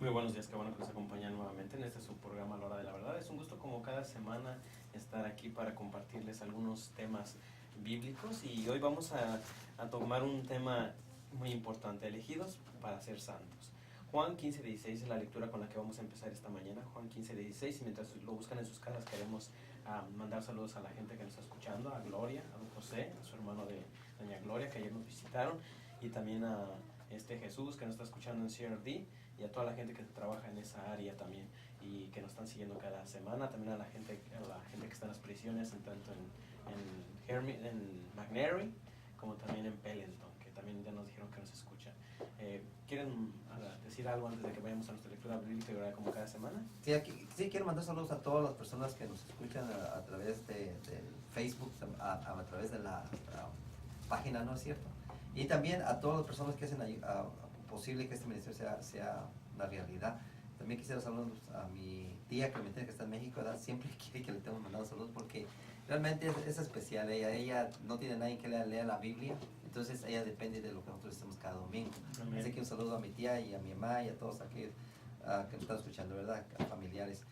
Muy buenos días, qué bueno que nos acompañan nuevamente en este su programa La Hora de la Verdad. Es un gusto como cada semana estar aquí para compartirles algunos temas bíblicos y hoy vamos a tomar un tema muy importante, elegidos para ser santos. Juan 15:16 es la lectura con la que vamos a empezar esta mañana, Juan 15:16, y mientras lo buscan en sus casas queremos mandar saludos a la gente que nos está escuchando, a Gloria, a don José, a su hermano de doña Gloria que ayer nos visitaron, y también a Jesús que nos está escuchando en CRD, y a toda la gente que trabaja en esa área también y que nos están siguiendo cada semana, también a la gente que está en las prisiones, tanto en McNary como también en Pellenton, que también ya nos dijeron que nos escuchan. ¿Quieren decir algo antes de que vayamos a nuestra lectura bíblica como cada semana? Sí, quiero mandar saludos a todas las personas que nos escuchan a través de Facebook, a través de la página, ¿no es cierto? Y también a todas las personas que hacen posible que este ministerio sea una realidad. También quisiera saludar a mi tía Clementina, que está en México, ¿verdad? Siempre quiere que le estemos mandando saludos porque realmente es especial. Ella no tiene nadie que lea la Biblia, entonces ella depende de lo que nosotros hacemos cada domingo. Amén. Así que un saludo a mi tía y a mi mamá y a todos aquellos que nos están escuchando, ¿verdad? A familiares.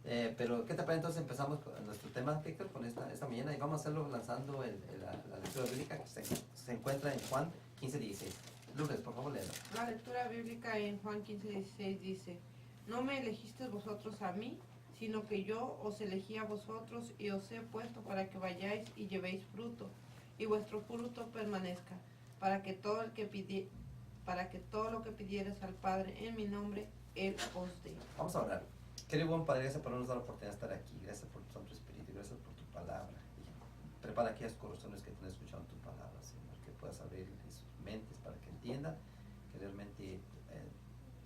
Pero, ¿qué te parece? Entonces empezamos con nuestro tema, Víctor, con esta mañana, y vamos a hacerlo lanzando la lectura bíblica que se encuentra en Juan 15:16. Lourdes, por favor, léelo. La lectura bíblica en Juan 15:16 dice: No me elegisteis vosotros a mí, sino que yo os elegí a vosotros y os he puesto para que vayáis y llevéis fruto, y vuestro fruto permanezca, para que todo lo que pidieres al Padre en mi nombre, Él os dé. Vamos a orar. Querido buen Padre, gracias por darnos la oportunidad de estar aquí. Gracias por tu Santo Espíritu, gracias por tu palabra. Y prepara aquellos corazones que te han escuchado tu palabra, Señor, que puedas abrir sus mentes para que entiendan que realmente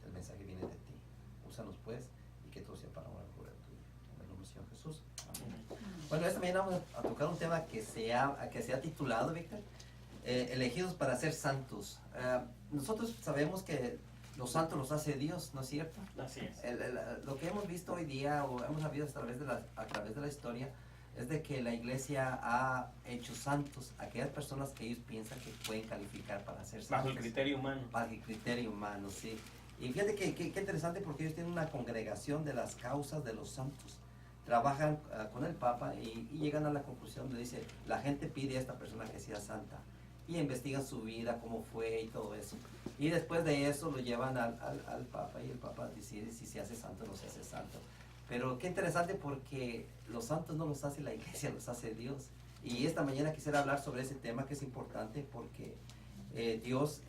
el mensaje viene de ti. Úsanos pues y que todo sea para honra y gloria tuya. En el nombre del Señor Jesús. Amén. Bueno, esta mañana vamos a tocar un tema que se ha titulado, Víctor, elegidos para ser santos. Nosotros sabemos que los santos los hace Dios, ¿no es cierto? Así es. Lo que hemos visto hoy día, o hemos sabido a través de la historia, es de que la iglesia ha hecho santos a aquellas personas que ellos piensan que pueden calificar para ser santos. Bajo el criterio humano. Bajo el criterio humano, sí. Y fíjate que interesante, porque ellos tienen una congregación de las causas de los santos. Trabajan con el Papa y llegan a la conclusión de, dice, la gente pide a esta persona que sea santa. Y investigan su vida, cómo fue y todo eso. Y después de eso lo llevan al Papa, y el Papa decide si se hace santo o no se hace santo. Pero qué interesante, porque los santos no los hace la iglesia, los hace Dios. Y esta mañana quisiera hablar sobre ese tema, que es importante, porque Dios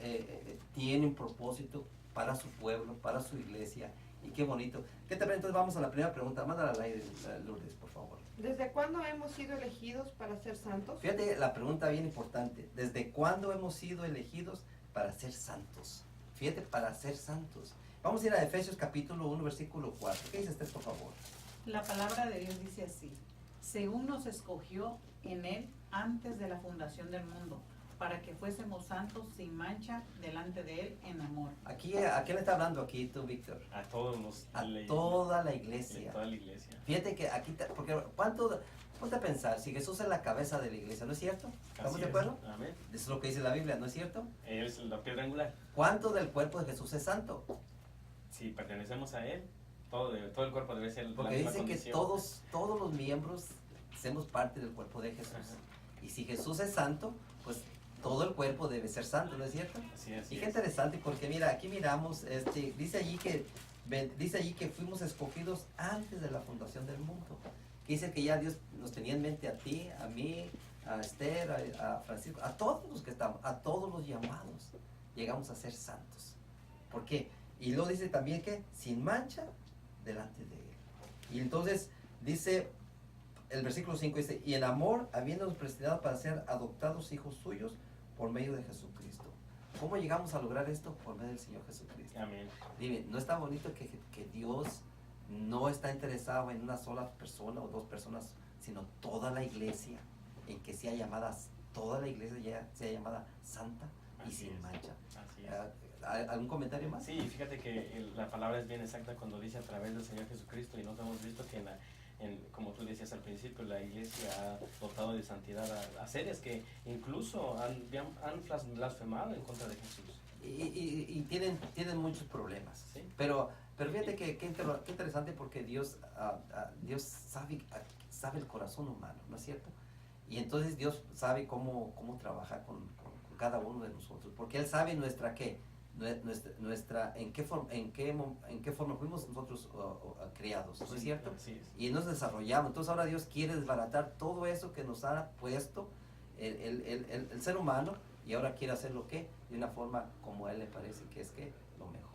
tiene un propósito para su pueblo, para su iglesia. Y qué bonito. ¿Qué te parece? Entonces vamos a la primera pregunta. Mándala al aire, Lourdes, por favor. ¿Desde cuándo hemos sido elegidos para ser santos? Fíjate la pregunta bien importante. ¿Desde cuándo hemos sido elegidos para ser santos? Fíjate, para ser santos. Vamos a ir a Efesios capítulo 1, versículo 4. ¿Qué dice por favor? La palabra de Dios dice así: según nos escogió en Él antes de la fundación del mundo, para que fuésemos santos sin mancha delante de Él en amor. Aquí, ¿a quién le está hablando aquí tú, Víctor? A todos los... toda la iglesia. A toda la iglesia. Fíjate que aquí, porque ponte a pensar, si Jesús es la cabeza de la iglesia, ¿no es cierto? ¿Estamos de acuerdo? Amén. Eso es lo que dice la Biblia, ¿no es cierto? Él es la piedra angular. ¿Cuánto del cuerpo de Jesús es santo? Si pertenecemos a Él, todo el cuerpo debe ser porque la misma dice condición. Que todos los miembros hacemos parte del cuerpo de Jesús. Ajá. Y si Jesús es santo, pues todo el cuerpo debe ser santo, ¿no es cierto? Así es. Y qué interesante, porque mira, aquí miramos, dice allí que fuimos escogidos antes de la fundación del mundo. Que dice que ya Dios nos tenía en mente a ti, a mí, a Esther, a Francisco, a todos los que estamos, a todos los llamados, llegamos a ser santos. ¿Por qué? Y luego dice también que sin mancha delante de Él. Y entonces dice el versículo 5, dice, y en amor, habiéndonos predestinado para ser adoptados hijos suyos por medio de Jesucristo. ¿Cómo llegamos a lograr esto? Por medio del Señor Jesucristo. Amén. Dime, ¿no está bonito que Dios no está interesado en una sola persona o dos personas, sino toda la iglesia, en que sea llamada, toda la iglesia ya sea llamada santa y Así sin es. mancha? Así es. ¿Algún comentario más? Sí, fíjate que la palabra es bien exacta cuando dice a través del Señor Jesucristo, y nos hemos visto que como tú decías al principio, la iglesia ha dotado de santidad a seres que incluso han blasfemado en contra de Jesús. Y tienen muchos problemas. ¿Sí? Pero Pero fíjate que qué interesante porque Dios sabe el corazón humano, ¿no es cierto? Y entonces Dios sabe cómo trabajar con cada uno de nosotros, porque Él sabe en qué forma fuimos nosotros criados, ¿no es cierto? Así es. Y nos desarrollamos. Entonces ahora Dios quiere desbaratar todo eso que nos ha puesto el ser humano, y ahora quiere hacerlo de una forma como a Él le parece que es lo mejor.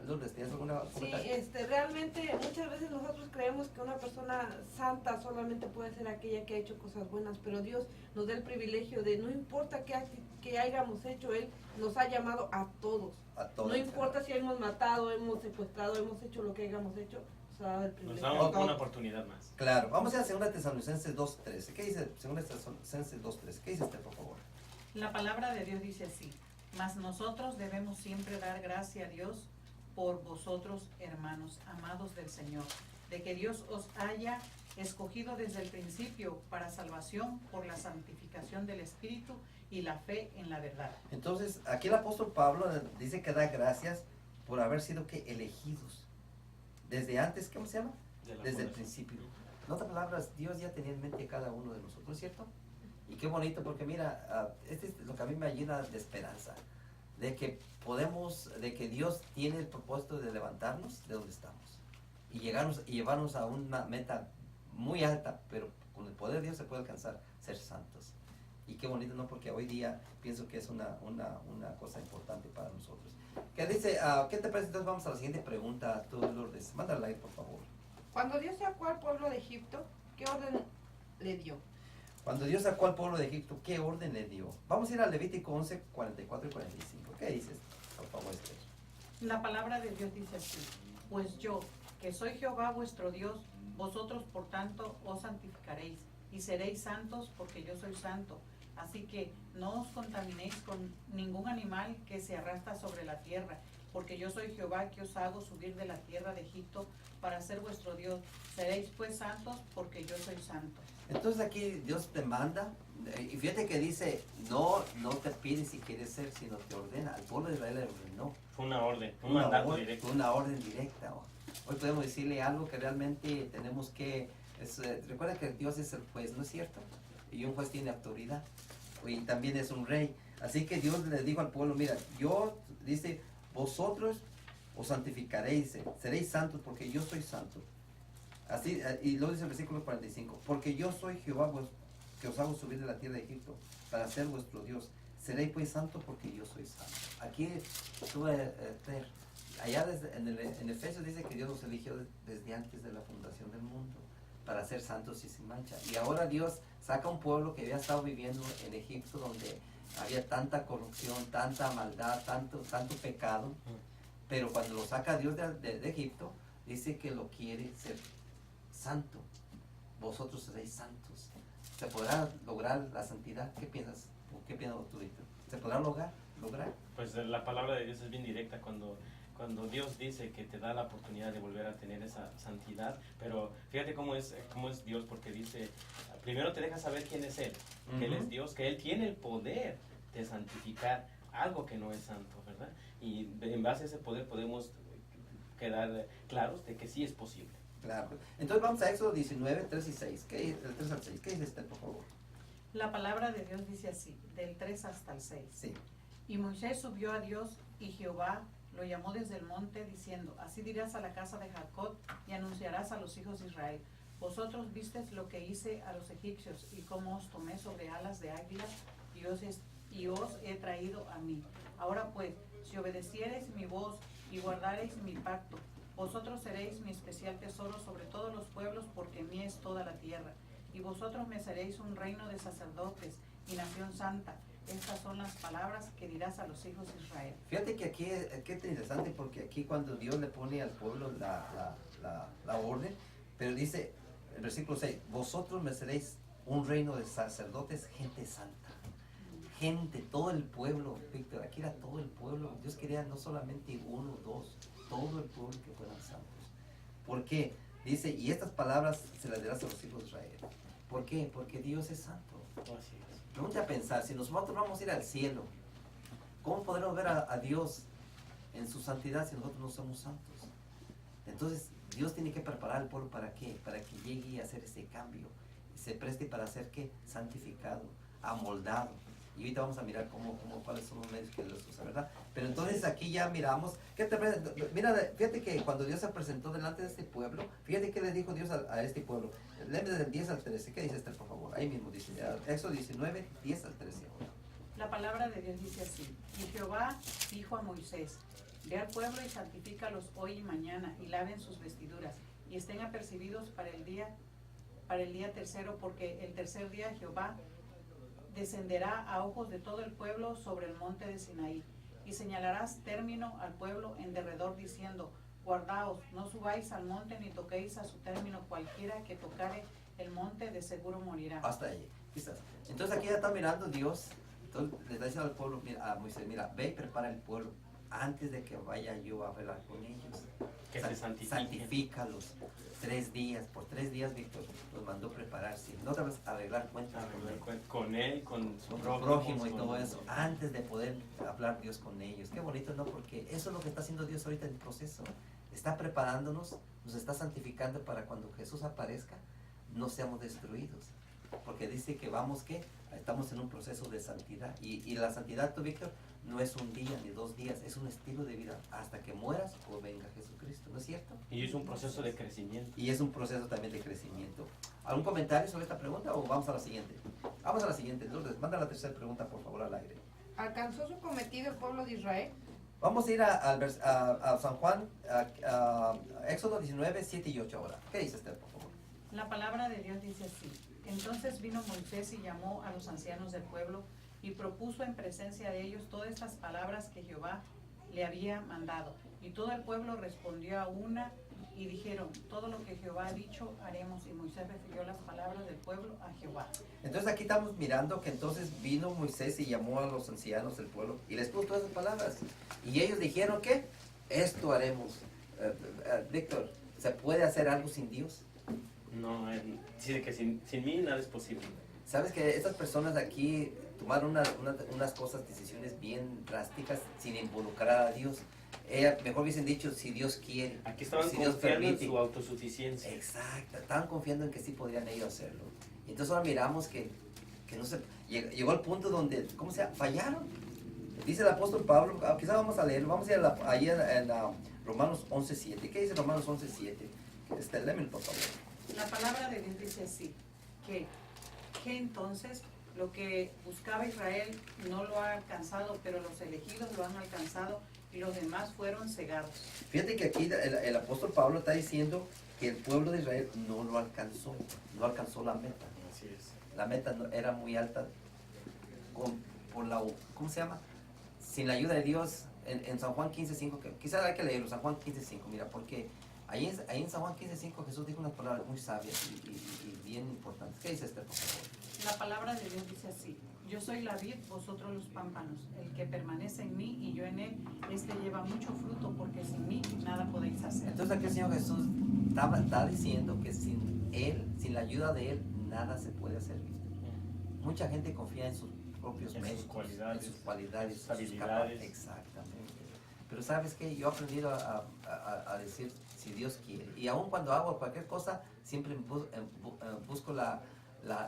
Lourdes, ¿tienes alguna comentario? Sí, realmente muchas veces nosotros creemos que una persona santa solamente puede ser aquella que ha hecho cosas buenas, pero Dios nos da el privilegio de, no importa qué hayamos hecho, Él nos ha llamado a todos. No importa si hemos matado, hemos secuestrado, hemos hecho lo que hayamos hecho, nos ha dado el privilegio. Nos damos una oportunidad más. Claro, vamos a 2 Tesalonicenses 2:13. ¿Qué dice 2 Tesalonicenses 2:13? ¿Qué dice usted, por favor? La palabra de Dios dice así: mas nosotros debemos siempre dar gracia a Dios por vosotros, hermanos, amados del Señor, de que Dios os haya escogido desde el principio para salvación por la santificación del Espíritu y la fe en la verdad. Entonces, aquí el apóstol Pablo dice que da gracias por haber sido elegidos desde antes, ¿cómo se llama? Desde el principio. En otras palabras, Dios ya tenía en mente a cada uno de nosotros, ¿cierto? Y qué bonito, porque mira, este es lo que a mí me llena de esperanza, de que Dios tiene el propósito de levantarnos de donde estamos y llevarnos a una meta muy alta, pero con el poder de Dios se puede alcanzar, ser santos. Y qué bonito, ¿no? Porque hoy día pienso que es una cosa importante para nosotros. ¿Qué dice? ¿Qué te parece? Entonces vamos a la siguiente pregunta, tú, Lourdes. Mándala ahí, por favor. Cuando Dios sacó al pueblo de Egipto, ¿qué orden le dio? Cuando Dios sacó al pueblo de Egipto, ¿qué orden le dio? Vamos a ir a Levítico 11, 44 y 45. ¿Qué dices, por favor, Esther? La palabra de Dios dice así: pues yo, que soy Jehová vuestro Dios, vosotros por tanto os santificaréis y seréis santos, porque yo soy santo. Así que no os contaminéis con ningún animal que se arrastra sobre la tierra, porque yo soy Jehová que os hago subir de la tierra de Egipto para ser vuestro Dios. Seréis pues santos, porque yo soy santo. Entonces aquí Dios te manda, y fíjate que dice, no te pide si quieres ser, sino te ordena. Al pueblo de Israel le ordenó. Fue una orden, un mandato directo. Una orden directa. Hoy podemos decirle algo que realmente tenemos que... recuerda que Dios es el juez, ¿no es cierto? Y un juez tiene autoridad. Y también es un rey. Así que Dios le dijo al pueblo, mira, dice, vosotros os santificaréis, seréis santos porque yo soy santo. Así, y luego dice el versículo 45, porque yo soy Jehová que os hago subir de la tierra de Egipto para ser vuestro Dios. Seréis pues santos porque yo soy santo. Aquí allá en Efesios dice que Dios nos eligió desde antes de la fundación del mundo para ser santos y sin mancha. Y ahora Dios saca un pueblo que había estado viviendo en Egipto, donde había tanta corrupción, tanta maldad, tanto pecado. Pero cuando lo saca Dios de Egipto, dice que lo quiere ser santo. Vosotros seréis santos. ¿Se podrá lograr la santidad? ¿Qué piensas? ¿Qué piensas tú, Víctor? ¿Se podrá lograr? Pues la palabra de Dios es bien directa cuando Dios dice que te da la oportunidad de volver a tener esa santidad. Pero fíjate cómo es Dios, porque dice, primero te deja saber quién es Él, que Él es Dios, que Él tiene el poder de santificar algo que no es santo, ¿verdad? Y en base a ese poder podemos quedar claros de que sí es posible. Claro. Entonces vamos a Éxodo 19, 3 y 6. Del 3 al 6. ¿Qué dice usted, por favor? La palabra de Dios dice así, del 3 hasta el 6. Sí. Y Moisés subió a Dios, y Jehová lo llamó desde el monte, diciendo, así dirás a la casa de Jacob, y anunciarás a los hijos de Israel. Vosotros visteis lo que hice a los egipcios, y cómo os tomé sobre alas de águila, y os he traído a mí. Ahora pues, si obedeciereis mi voz, y guardareis mi pacto, vosotros seréis mi especial tesoro sobre todos los pueblos, porque mía es toda la tierra. Y vosotros me seréis un reino de sacerdotes y nación santa. Estas son las palabras que dirás a los hijos de Israel. Fíjate que aquí es interesante, porque aquí cuando Dios le pone al pueblo la orden, pero dice, el versículo 6, vosotros me seréis un reino de sacerdotes, gente santa. Gente, todo el pueblo, Víctor, aquí era todo el pueblo. Dios quería no solamente uno, dos, todo el pueblo que fueran santos. ¿Por qué? Dice, y estas palabras se las dirás a los hijos de Israel. ¿Por qué? Porque Dios es santo. Así es. Ponte a pensar, si nosotros vamos a ir al cielo, ¿cómo podremos ver a Dios en su santidad si nosotros no somos santos? Entonces, Dios tiene que preparar al pueblo ¿para qué? Para que llegue a hacer ese cambio, se preste para ser ¿qué? Santificado, amoldado. Y ahorita vamos a mirar cuáles son los medios que Dios usa, ¿verdad? Pero entonces aquí ya miramos, ¿qué te parece? Mira, fíjate que cuando Dios se presentó delante de este pueblo, fíjate que le dijo Dios a este pueblo. Léeme del 10 al 13, ¿qué dice este, por favor? Ahí mismo dice, Éxodo 19, 10 al 13. La palabra de Dios dice así: y Jehová dijo a Moisés, ve al pueblo y santifícalos hoy y mañana, y laven sus vestiduras, y estén apercibidos para el día tercero, porque el tercer día Jehová descenderá a ojos de todo el pueblo sobre el monte de Sinaí, y señalarás término al pueblo en derredor, diciendo, guardaos, no subáis al monte ni toquéis a su término, cualquiera que tocare el monte de seguro morirá. Hasta ahí, quizás. Entonces aquí ya está mirando Dios, entonces le está diciendo al pueblo, mira, a Moisés, mira, ve y prepara el pueblo antes de que vaya yo a hablar con ellos. Que se santifiquen. Santifícalos 3 días, por 3 días Víctor los mandó prepararse, no te vas a arreglar cuentas Con él, con su prójimo y todo eso, antes de poder hablar Dios con ellos. Qué bonito, ¿no? Porque eso es lo que está haciendo Dios ahorita en el proceso. Está preparándonos, nos está santificando para cuando Jesús aparezca, no seamos destruidos. Porque dice que vamos, ¿qué? Estamos en un proceso de santidad. Y la santidad, tú, Víctor, no es un día ni 2 días, es un estilo de vida hasta que mueras o venga Jesucristo, ¿no es cierto? Y es un proceso de crecimiento. Y es un proceso también de crecimiento. ¿Algún comentario sobre esta pregunta o vamos a la siguiente? Vamos a la siguiente. Lourdes, manda la tercera pregunta, por favor, al aire. ¿Alcanzó su cometido el pueblo de Israel? Vamos a ir a San Juan, a Éxodo 19, 7 y 8 ahora. ¿Qué dice Esther, por favor? La palabra de Dios dice así: entonces vino Moisés y llamó a los ancianos del pueblo y propuso en presencia de ellos todas estas palabras que Jehová le había mandado. Y todo el pueblo respondió a una y dijeron, todo lo que Jehová ha dicho haremos. Y Moisés refirió las palabras del pueblo a Jehová. Entonces aquí estamos mirando que entonces vino Moisés y llamó a los ancianos del pueblo y les puso todas esas palabras. Y ellos dijeron que esto haremos. Víctor, ¿se puede hacer algo sin Dios? No, dice que sin mí nada es posible. Sabes que estas personas aquí tomaron unas cosas, decisiones bien drásticas sin involucrar a Dios. Mejor hubiesen dicho, si Dios quiere, Aquí estaban si Dios confiando en permite. su autosuficiencia. Exacto, estaban confiando en que sí podrían ellos hacerlo. Y entonces ahora miramos que no se... Llegó al punto donde, ¿cómo se llama? Fallaron. Dice el apóstol Pablo, quizás vamos a leerlo, vamos a ir ahí en Romanos 11:7. ¿Qué dice Romanos 11:7? Léemelo, por favor. La palabra de Dios dice así, que entonces lo que buscaba Israel no lo ha alcanzado, pero los elegidos lo han alcanzado y los demás fueron cegados. Fíjate que aquí el apóstol Pablo está diciendo que el pueblo de Israel no lo alcanzó, no alcanzó la meta. Así es. La meta era muy alta, ¿cómo se llama? Sin la ayuda de Dios, en San Juan 15:5, que quizás hay que leerlo, San Juan 15:5, mira, porque ahí en San Juan 15:5 Jesús dijo unas palabras muy sabias y bien importantes. ¿Qué dice este, por favor? La palabra de Dios dice así, yo soy la vid, vosotros los pámpanos, el que permanece en mí y yo en él, este lleva mucho fruto, porque sin mí nada podéis hacer. Entonces aquí el Señor Jesús está diciendo que sin Él, sin la ayuda de Él, nada se puede hacer. Mucha gente confía en sus propios En sus méritos, cualidades, en sus cualidades, sus habilidades. Exactamente. Pero sabes qué, yo he aprendido a decir si Dios quiere. Y aun cuando hago cualquier cosa, siempre busco la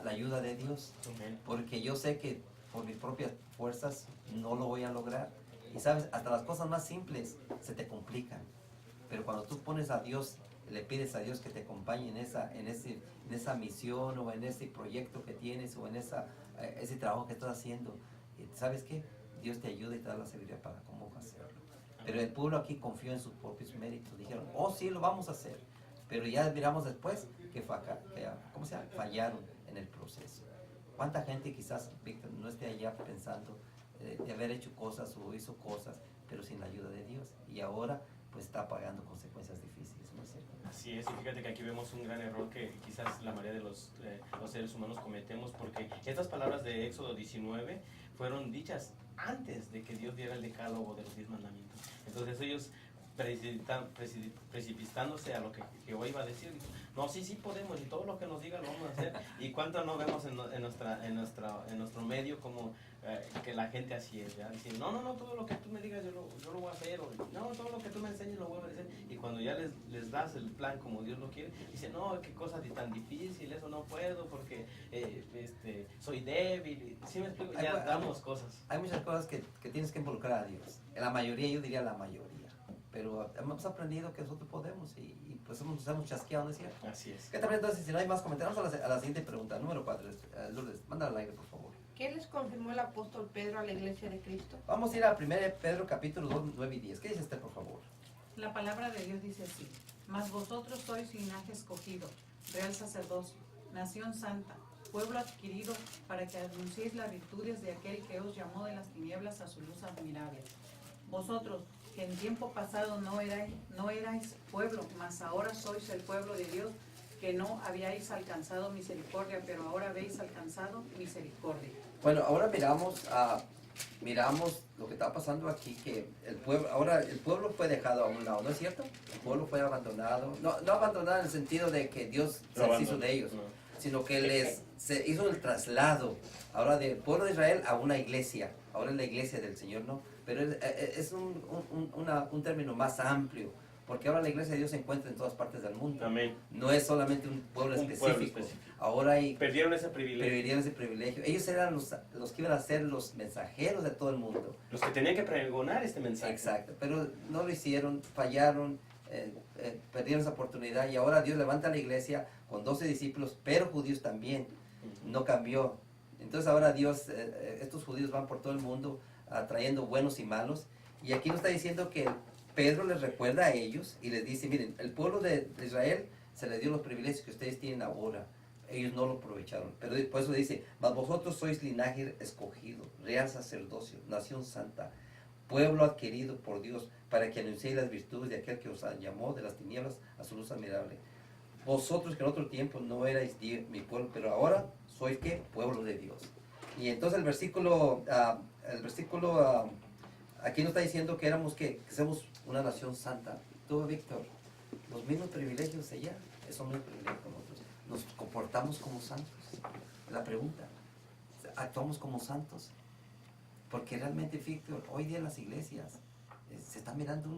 ayuda de Dios. Amén. Porque yo sé que por mis propias fuerzas no lo voy a lograr. Y sabes, hasta las cosas más simples se te complican. Pero cuando tú pones a Dios, le pides a Dios que te acompañe en esa misión o en ese proyecto que tienes o en ese trabajo que estás haciendo, ¿sabes qué? Dios te ayuda y te da la sabiduría para cómo hacerlo. Pero el pueblo aquí confió en sus propios méritos. Dijeron, oh sí, lo vamos a hacer. Pero ya miramos después que fallaron en el proceso. ¿Cuánta gente quizás, Víctor, no esté allá pensando de haber hecho cosas o hizo cosas, pero sin la ayuda de Dios? Y ahora pues está pagando consecuencias difíciles, ¿no es cierto? Así es, y fíjate que aquí vemos un gran error que quizás la mayoría de los seres humanos cometemos, porque estas palabras de Éxodo 19 fueron dichas antes de que Dios diera el decálogo de los 10 mandamientos. Entonces ellos precipitándose a lo que Jehová iba a decir. No, sí podemos, y todo lo que nos diga lo vamos a hacer. Y cuánto no vemos en nuestro medio como que la gente así es, ¿ya? Dicen, no, todo lo que tú me digas yo lo voy a hacer, o no, todo lo que tú me enseñes lo voy a hacer. Y cuando ya les das el plan como Dios lo quiere, dicen, no, qué cosa tan difícil, eso no puedo porque soy débil. ¿Sí me explico? Ya damos cosas. Hay muchas cosas que tienes que involucrar a Dios. En la mayoría, yo diría la mayoría. Pero hemos aprendido que nosotros podemos y pues nos hemos chasqueado, ¿no es cierto? Así es. ¿Qué tal? Entonces, si no hay más comentarios, vamos a la siguiente pregunta. Número 4. Lourdes, mándala al aire, por favor. ¿Qué les confirmó el apóstol Pedro a la iglesia de Cristo? Vamos a ir a 1 Pedro capítulo 2, 9 y 10. ¿Qué dice por favor? La palabra de Dios dice así: mas vosotros sois linaje escogido, real sacerdocio, nación santa, pueblo adquirido, para que anunciéis las virtudes de aquel que os llamó de las tinieblas a su luz admirable. Vosotros, que en tiempo pasado no erais pueblo, mas ahora sois el pueblo de Dios, que no habíais alcanzado misericordia, pero ahora habéis alcanzado misericordia. Bueno, ahora miramos lo que está pasando aquí, que el pueblo fue dejado a un lado, ¿no es cierto? El pueblo fue abandonado, no abandonado en el sentido de que Dios se deshizo de ellos, no. Sino que se hizo el traslado ahora del pueblo de Israel a una iglesia, ahora es la iglesia del Señor, ¿no? Pero es un término más amplio, porque ahora la iglesia de Dios se encuentra en todas partes del mundo. Amén. No es solamente un pueblo específico. Ahora Perdieron ese privilegio. Ellos eran los que iban a ser los mensajeros de todo el mundo. Los que tenían que pregonar este mensaje. Exacto, pero no lo hicieron, fallaron, perdieron esa oportunidad y ahora Dios levanta a la iglesia con 12 discípulos, pero judíos también. No cambió. Entonces ahora Dios, estos judíos van por todo el mundo trayendo buenos y malos. Y aquí nos está diciendo que Pedro les recuerda a ellos y les dice, miren, el pueblo de Israel se les dio los privilegios que ustedes tienen ahora. Ellos no lo aprovecharon. Pero por eso dice, mas vosotros sois linaje escogido, real sacerdocio, nación santa, pueblo adquirido por Dios, para que anunciéis las virtudes de aquel que os llamó de las tinieblas a su luz admirable. Vosotros que en otro tiempo no erais mi pueblo, pero ahora sois ¿qué? Pueblo de Dios. Y entonces el versículo aquí nos está diciendo que que somos una nación santa. Tú, Víctor, los mismos privilegios allá, esos mismos privilegios con nosotros. Nos comportamos como santos. La pregunta, ¿actuamos como santos? Porque realmente, Víctor, hoy día en las iglesias se está mirando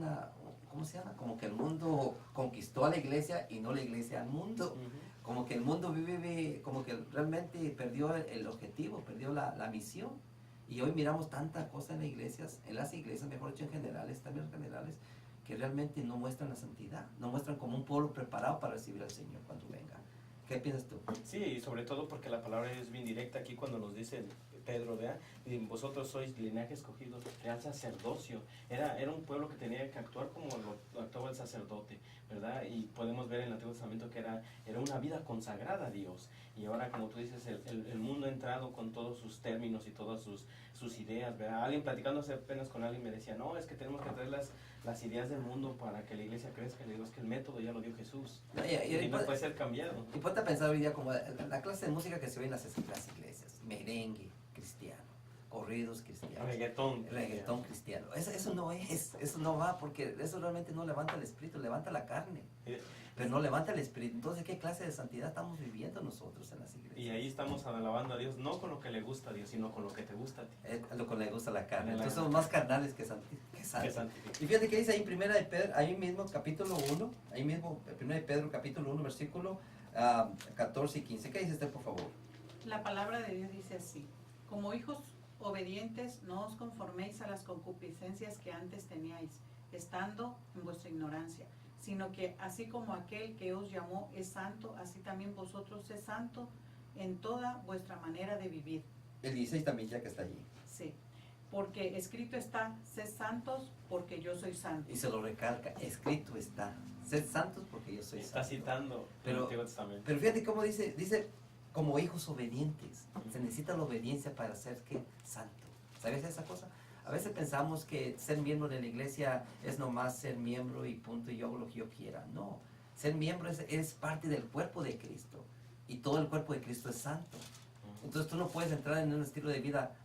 ¿cómo se llama? Como que el mundo conquistó a la iglesia y no la iglesia al mundo. Como que el mundo vive, como que realmente perdió el objetivo, perdió la misión. Y hoy miramos tanta cosa en las iglesias, mejor dicho, también generales, que realmente no muestran la santidad, no muestran como un pueblo preparado para recibir al Señor cuando venga. ¿Qué piensas tú? Sí, y sobre todo porque la palabra es bien directa aquí cuando nos dice Pedro, ¿verdad? Y vosotros sois linaje escogido, real sacerdocio. Era un pueblo que tenía que actuar como lo actuaba el sacerdote, ¿verdad? Y podemos ver en el Antiguo Testamento que era una vida consagrada a Dios. Y ahora, como tú dices, el mundo ha entrado con todos sus términos y todas sus ideas, ¿verdad? Alguien platicándose apenas con alguien me decía, no, es que tenemos que traer las ideas del mundo para que la iglesia crezca. Le digo, es que el método ya lo dio Jesús. Y no puede ser cambiado. Y ponte a pensar hoy día como la clase de música que se oye en las iglesias, merengue cristiano, corridos cristianos, reggaetón cristiano. Eso no va, porque eso realmente no levanta el espíritu, levanta la carne. Pero no levanta el espíritu. Entonces, ¿qué clase de santidad estamos viviendo nosotros en las iglesias? Y ahí estamos alabando a Dios, no con lo que le gusta a Dios, sino con lo que te gusta a ti. Lo que le gusta a la carne. Entonces somos más carnales que santos. Y fíjate que dice ahí en 1 de Pedro, ahí mismo capítulo 1, ahí mismo 1 de Pedro capítulo 1, versículo 14 y 15. ¿Qué dice usted, por favor? La palabra de Dios dice así: como hijos obedientes, no os conforméis a las concupiscencias que antes teníais, estando en vuestra ignorancia, sino que así como aquel que os llamó es santo, así también vosotros sed santo en toda vuestra manera de vivir. El 16 también, ya que está allí. Sí, porque escrito está, sed santos porque yo soy santo. Y se lo recalca, escrito está, sed santos porque yo soy santo. Está citando el Antiguo Testamento. Pero fíjate cómo dice como hijos obedientes. Se necesita la obediencia para ser ¿qué? Santo. ¿Sabes esa cosa? A veces pensamos que ser miembro de la iglesia es nomás ser miembro y punto, y yo hago lo que yo quiera. No, ser miembro es parte del cuerpo de Cristo. Y todo el cuerpo de Cristo es santo. Entonces tú no puedes entrar en un estilo de vida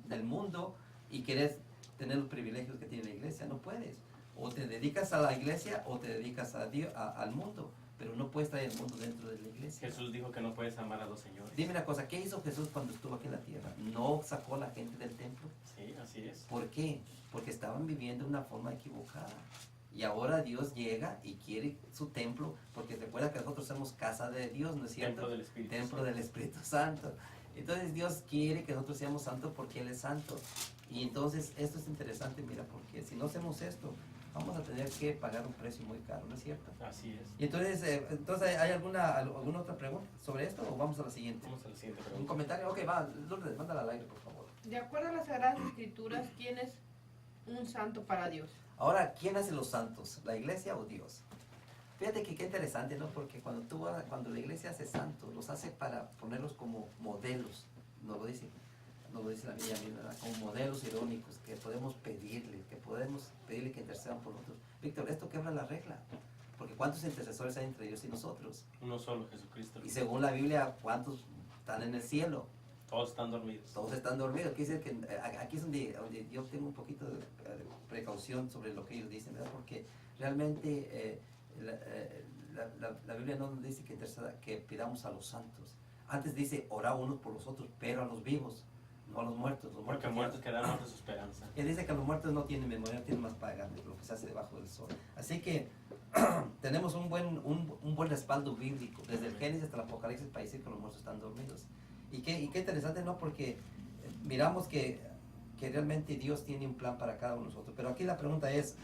del mundo y querer tener los privilegios que tiene la iglesia. No puedes. O te dedicas a la iglesia o te dedicas a Dios, al mundo. Pero no puedes traer el mundo dentro de la iglesia. Jesús dijo que no puedes amar a dos señores. Dime una cosa, ¿qué hizo Jesús cuando estuvo aquí en la tierra? ¿No sacó a la gente del templo? Sí, así es. ¿Por qué? Porque estaban viviendo de una forma equivocada. Y ahora Dios llega y quiere su templo, porque recuerda que nosotros somos casa de Dios, ¿no es cierto? Templo del Espíritu Templo Santo. del Espíritu Santo. Entonces Dios quiere que nosotros seamos santos porque Él es santo. Y entonces esto es interesante, mira, porque si no hacemos esto, vamos a tener que pagar un precio muy caro, ¿no es cierto? Así es. Y entonces, ¿hay alguna otra pregunta sobre esto o vamos a la siguiente? Vamos a la siguiente ¿Un pregunta. comentario? Ok, va, Lourdes, mándala al aire, por favor. De acuerdo a las Sagradas Escrituras, ¿quién es un santo para Dios? Ahora, ¿quién hace los santos? ¿La iglesia o Dios? Fíjate que qué interesante, ¿no? Porque cuando la iglesia hace santos, los hace para ponerlos como modelos, no lo dice la Biblia, ¿verdad? Como modelos irónicos que podemos pedirle que intercedan por nosotros. Víctor, esto quebra la regla, porque ¿cuántos intercesores hay entre Dios y nosotros? Uno solo, Jesucristo. Y según la Biblia, ¿cuántos están en el cielo? Todos están dormidos. Todos están dormidos. Quiere decir que aquí es donde yo tengo un poquito de precaución sobre lo que ellos dicen, ¿verdad? Porque realmente la Biblia no nos dice que pidamos a los santos. Antes dice orar unos por los otros, pero a los vivos, no a los muertos. Los Porque muertos quedaron de su esperanza. Él dice que los muertos no tienen memoria, no tienen más paga de lo que se hace debajo del sol. Así que tenemos un buen respaldo bíblico, desde el Génesis hasta el Apocalipsis, para decir que los muertos están dormidos. Y qué interesante, ¿no? Porque miramos que realmente Dios tiene un plan para cada uno de nosotros. Pero aquí la pregunta es,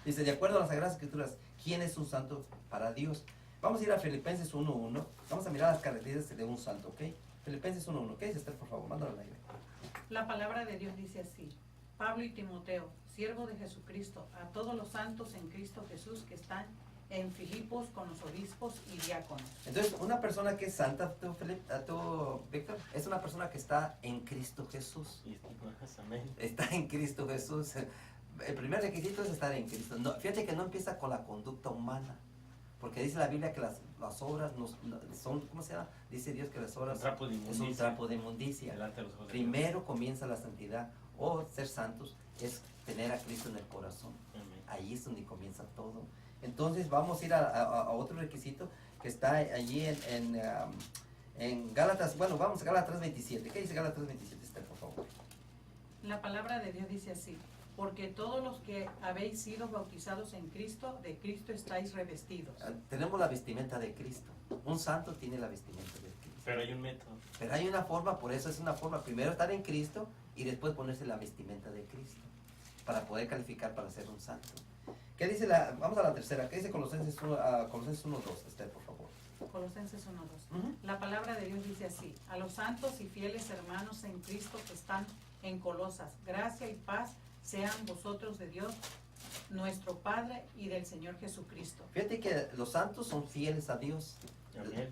dice, de acuerdo a las Sagradas Escrituras, ¿quién es un santo para Dios? Vamos a ir a Filipenses 1.1. Vamos a mirar las características de un santo, ¿ok? Filipenses 1.1. ¿Qué dice Esther, por favor? Mándalo al aire. La palabra de Dios dice así: Pablo y Timoteo, siervo de Jesucristo, a todos los santos en Cristo Jesús que están en Filipos con los obispos y diáconos. Entonces, una persona que es santa, tú, Víctor, es una persona que está en Cristo Jesús. Y amén. Está en Cristo Jesús. El primer requisito es estar en Cristo. No, fíjate que no empieza con la conducta humana, porque dice la Biblia que las obras son, ¿cómo se llama? Dice Dios que las obras Un trapo de es un inmundicia. trapo de inmundicia. Delante de los ojos de Primero comienza la santidad o ser santos, es tener a Cristo en el corazón. Dios. Amén. Ahí es donde comienza todo. Entonces vamos a ir a otro requisito que está allí en Gálatas. Bueno, vamos a Gálatas 27. ¿Qué dice Gálatas 27, Esther, por favor? La palabra de Dios dice así: porque todos los que habéis sido bautizados en Cristo, de Cristo estáis revestidos. Tenemos la vestimenta de Cristo. Un santo tiene la vestimenta de Cristo. Pero hay un método. Pero hay una forma, por eso es una forma. Primero estar en Cristo y después ponerse la vestimenta de Cristo para poder calificar para ser un santo. ¿Qué dice vamos a la tercera? ¿Qué dice Colosenses 1.2? Esther, por favor. Colosenses 1:2. Ujú. La palabra de Dios dice así: a los santos y fieles hermanos en Cristo que están en Colosas, gracia y paz sean vosotros de Dios, nuestro Padre, y del Señor Jesucristo. Fíjate que los santos son fieles a Dios. Amén.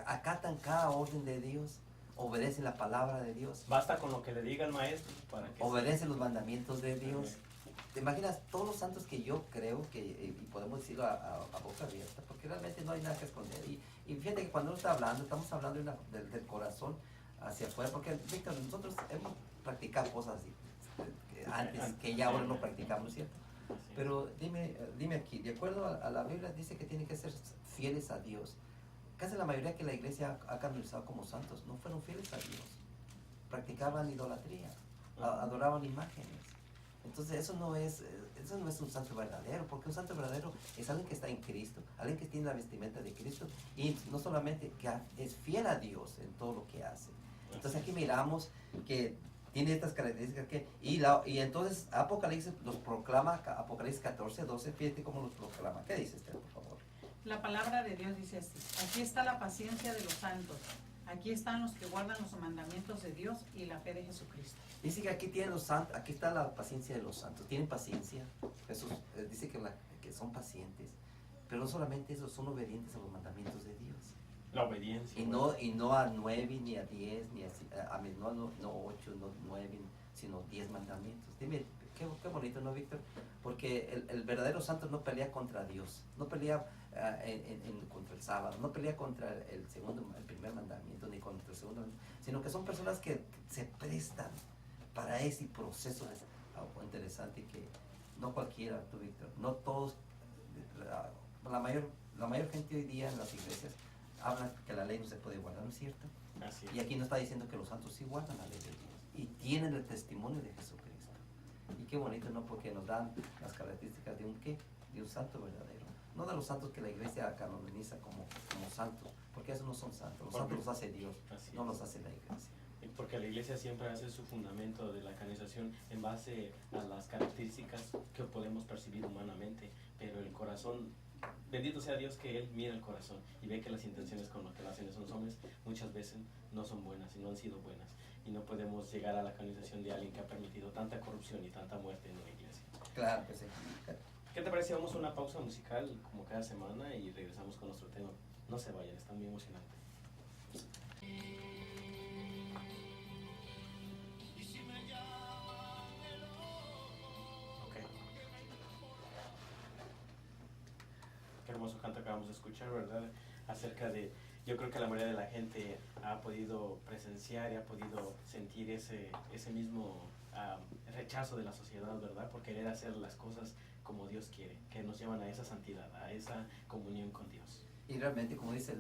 Acatan cada orden de Dios, obedecen la palabra de Dios, Basta con lo que le diga el maestro para que obedecen los mandamientos de Dios. Amén. ¿Te imaginas todos los santos que yo creo que, y podemos decirlo a boca abierta, porque realmente no hay nada que esconder? Y fíjate que cuando uno está hablando, estamos hablando del corazón hacia afuera, porque Víctor, nosotros hemos practicado cosas así, antes que ya ahora no practicamos, ¿cierto? Sí. Pero dime aquí, de acuerdo a la Biblia dice que tienen que ser fieles a Dios. Casi la mayoría que la iglesia ha canonizado como santos no fueron fieles a Dios. Practicaban idolatría, adoraban imágenes. Entonces eso no es un santo verdadero, porque un santo verdadero es alguien que está en Cristo, alguien que tiene la vestimenta de Cristo y no solamente que es fiel a Dios en todo lo que hace. Entonces aquí miramos que tiene estas características y entonces Apocalipsis los proclama, Apocalipsis 14:12, fíjate cómo los proclama. ¿Qué dice Esther, por favor? La palabra de Dios dice así: aquí está la paciencia de los santos, aquí están los que guardan los mandamientos de Dios y la fe de Jesucristo. Dice que aquí tienen los santos, aquí está la paciencia de los santos. Tienen paciencia. Jesús dice que son pacientes, pero no solamente eso, son obedientes a los mandamientos de Dios. La obediencia. Y no a 9, ni a 10, ni no 8, no 9, sino 10 mandamientos. Dime, qué bonito, ¿no, Víctor? Porque el verdadero santo no pelea contra Dios, no pelea contra el sábado, no pelea contra el primer mandamiento, ni contra el segundo, sino que son personas que se prestan para ese proceso interesante que no cualquiera, tú, Víctor, no todos, la mayor gente hoy día en las iglesias habla que la ley no se puede guardar, ¿no es cierto? Así es. Y aquí no está diciendo que los santos sí guardan la ley de Dios y tienen el testimonio de Jesucristo. Y qué bonito, ¿no? Porque nos dan las características de un ¿qué? De un santo verdadero. No de los santos que la iglesia canoniza como santos, porque esos no son santos. Los santos los hace Dios, Así no es. los hace la iglesia. Porque la iglesia siempre hace su fundamento de la canonización en base a las características que podemos percibir humanamente, pero el corazón, bendito sea Dios que Él mira el corazón y ve que las intenciones con lo que lo hacen esos hombres muchas veces no son buenas y no han sido buenas. Y no podemos llegar a la canonización de alguien que ha permitido tanta corrupción y tanta muerte en una iglesia. Claro que sí. ¿Qué te parece si vamos a una pausa musical como cada semana y regresamos con nuestro tema? No se vayan, está muy emocionante. Ok. Qué hermoso canto acabamos de escuchar, ¿verdad? Acerca de, yo creo que la mayoría de la gente ha podido presenciar y ha podido sentir ese mismo rechazo de la sociedad, ¿verdad? Por querer hacer las cosas como Dios quiere, que nos llevan a esa santidad, a esa comunión con Dios. Y realmente, como dice,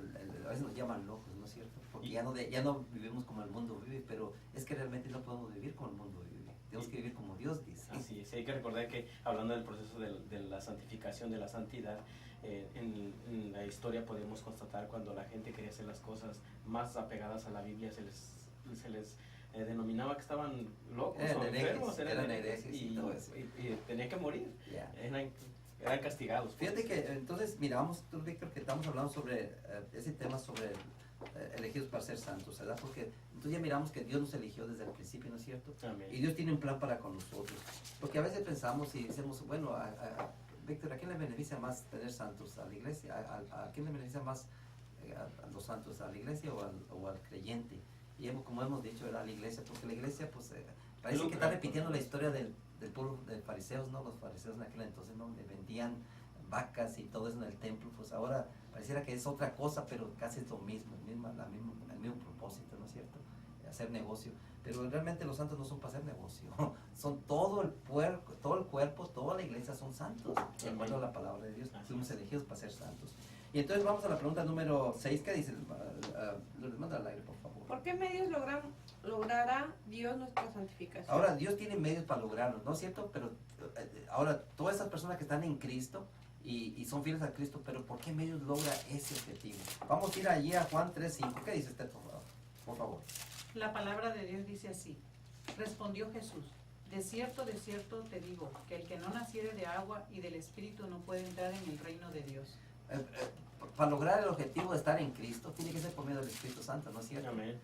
a veces nos llaman locos, ¿no es cierto? Porque ya no vivimos como el mundo vive, pero es que realmente no podemos vivir como el mundo vive. Tenemos que vivir como Dios dice. Así es, hay que recordar que hablando del proceso de la santificación, de la santidad, en la historia podemos constatar cuando la gente quería hacer las cosas más apegadas a la Biblia, se les denominaba que estaban locos o enfermos, eran herejes y tenían que morir. Yeah. Eran castigados. Fíjate que entonces, mira, vamos, tú, Víctor, que estamos hablando sobre ese tema sobre elegidos para ser santos, ¿verdad? Porque entonces ya miramos que Dios nos eligió desde el principio, ¿no es cierto? Amén. Y Dios tiene un plan para con nosotros. Porque a veces pensamos y decimos, bueno, Víctor, ¿a quién le beneficia más tener santos? ¿A la iglesia? ¿A quién le beneficia más a los santos? ¿A la iglesia o al creyente? Y como hemos dicho, era la iglesia, porque la iglesia, pues, parece que está repitiendo la historia del pueblo de fariseos, ¿no? Los fariseos en aquel entonces, ¿no? Le vendían vacas y todo eso en el templo, pues ahora pareciera que es otra cosa, pero casi es lo mismo, el mismo propósito, ¿no es cierto? Hacer negocio. Pero realmente los santos no son para hacer negocio, son todo el cuerpo, toda la iglesia son santos, de acuerdo a la palabra de Dios, fuimos elegidos para ser santos. Y entonces vamos a la pregunta número 6, ¿qué dice? Les manda al aire, por favor. ¿Por qué medios logrará Dios nuestra santificación? Ahora, Dios tiene medios para lograrlo, ¿no es cierto? Pero ahora, todas esas personas que están en Cristo y son fieles a Cristo, pero ¿por qué medios logra ese objetivo? Vamos a ir allí a Juan 3:5. ¿Qué dice usted, por favor? La palabra de Dios dice así: respondió Jesús, de cierto te digo, que el que no naciere de agua y del Espíritu no puede entrar en el reino de Dios. Para lograr el objetivo de estar en Cristo, tiene que ser por medio del Espíritu Santo, ¿no es cierto? Amén.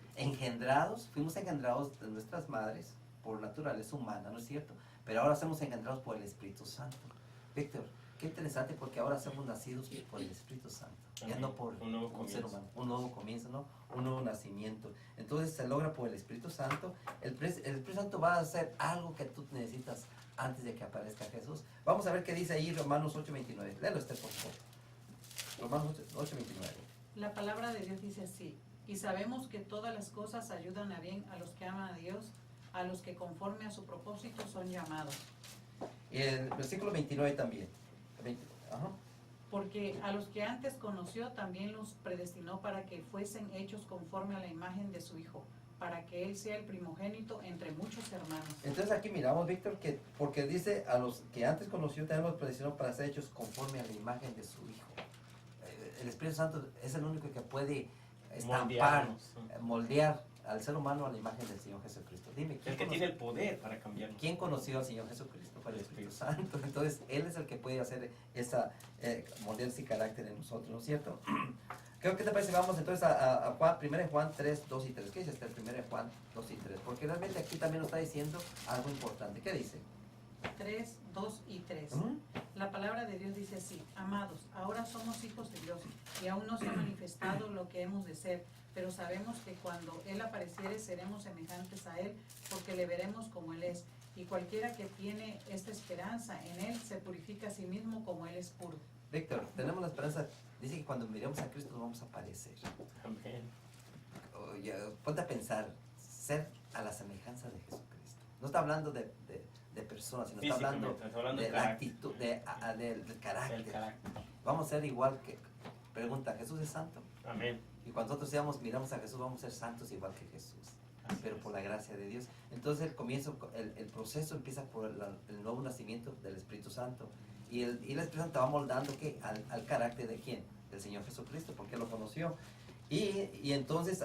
Fuimos engendrados de nuestras madres por naturaleza humana, ¿no es cierto? Pero ahora somos engendrados por el Espíritu Santo. Víctor, qué interesante, porque ahora somos nacidos por el Espíritu Santo, ya no por un ser humano, un nuevo comienzo, ¿no? Un nuevo nacimiento. Entonces se logra por el Espíritu Santo. El Espíritu Santo va a hacer algo que tú necesitas antes de que aparezca Jesús. Vamos a ver qué dice ahí Romanos 8:29. Léelo usted, por favor. Romanos 8:29. La palabra de Dios dice así: y sabemos que todas las cosas ayudan a bien a los que aman a Dios, a los que conforme a su propósito son llamados. Y el versículo 29 también. Ajá. Porque a los que antes conoció también los predestinó para que fuesen hechos conforme a la imagen de su Hijo, para que Él sea el primogénito entre muchos hermanos. Entonces aquí miramos, Víctor, que porque dice a los que antes conoció también los predestinó para ser hechos conforme a la imagen de su Hijo. El Espíritu Santo es el único que puede estampar, moldear al ser humano a la imagen del Señor Jesucristo. Dime, El que tiene el poder para cambiarnos. ¿Quién conoció al Señor Jesucristo? Fue el Espíritu Santo. Entonces, Él es el que puede hacer esa moldear ese carácter en nosotros, ¿no es cierto? Creo que te parece, vamos entonces a Juan, 1 Juan 3, 2 y 3. ¿Qué dice este 1 Juan 2 y 3? Porque realmente aquí también nos está diciendo algo importante. ¿Qué dice? 3, 2 y 3. La palabra de Dios dice así: amados, ahora somos hijos de Dios y aún no se ha manifestado lo que hemos de ser, pero sabemos que cuando Él apareciere seremos semejantes a Él, porque le veremos como Él es. Y cualquiera que tiene esta esperanza en Él se purifica a sí mismo como Él es puro. Víctor, tenemos la esperanza, dice que cuando miremos a Cristo nos vamos a parecer. Amén. Ponte a pensar, ser a la semejanza de Jesucristo. No está hablando de de personas, sino está hablando Físicamente, está hablando de del la carácter. actitud, del carácter. El carácter. Vamos a ser igual que, pregunta, ¿Jesús es santo? Amén. Y cuando nosotros miramos a Jesús, vamos a ser santos igual que Jesús, Así pero es. por la gracia de Dios. Entonces el proceso empieza por el nuevo nacimiento del Espíritu Santo. Y el Espíritu Santo va moldando ¿qué? Al carácter de ¿quién? Del Señor Jesucristo, porque Él lo conoció. Y entonces,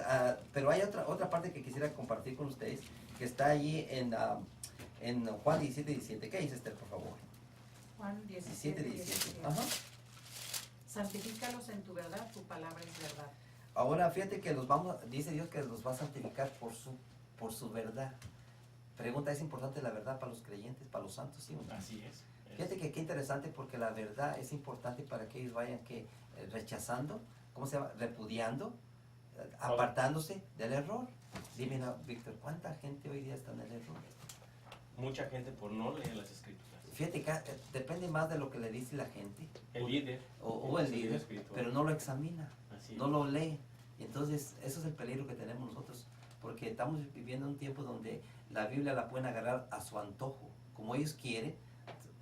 pero hay otra parte que quisiera compartir con ustedes, que está allí en Juan 17:17. ¿Qué dice Esther, por favor? Juan 17:17. 17:17. Ajá. Santifícalos en tu verdad, tu palabra es verdad. Ahora fíjate que dice Dios que los va a santificar por su verdad. Pregunta, ¿es importante la verdad para los creyentes, para los santos? Sí, o no? Así es. Fíjate que qué interesante, porque la verdad es importante para que ellos vayan rechazando, ¿cómo se llama? Repudiando, apartándose del error. Dime, Víctor, ¿cuánta gente hoy día está en el error? Mucha gente por no leer las escrituras. Fíjate que depende más de lo que le dice la gente. El líder. O el Es líder, espiritual. pero no lo examina. Así No es. lo lee. Entonces, eso es el peligro que tenemos nosotros, porque estamos viviendo un tiempo donde la Biblia la pueden agarrar a su antojo, como ellos quieren,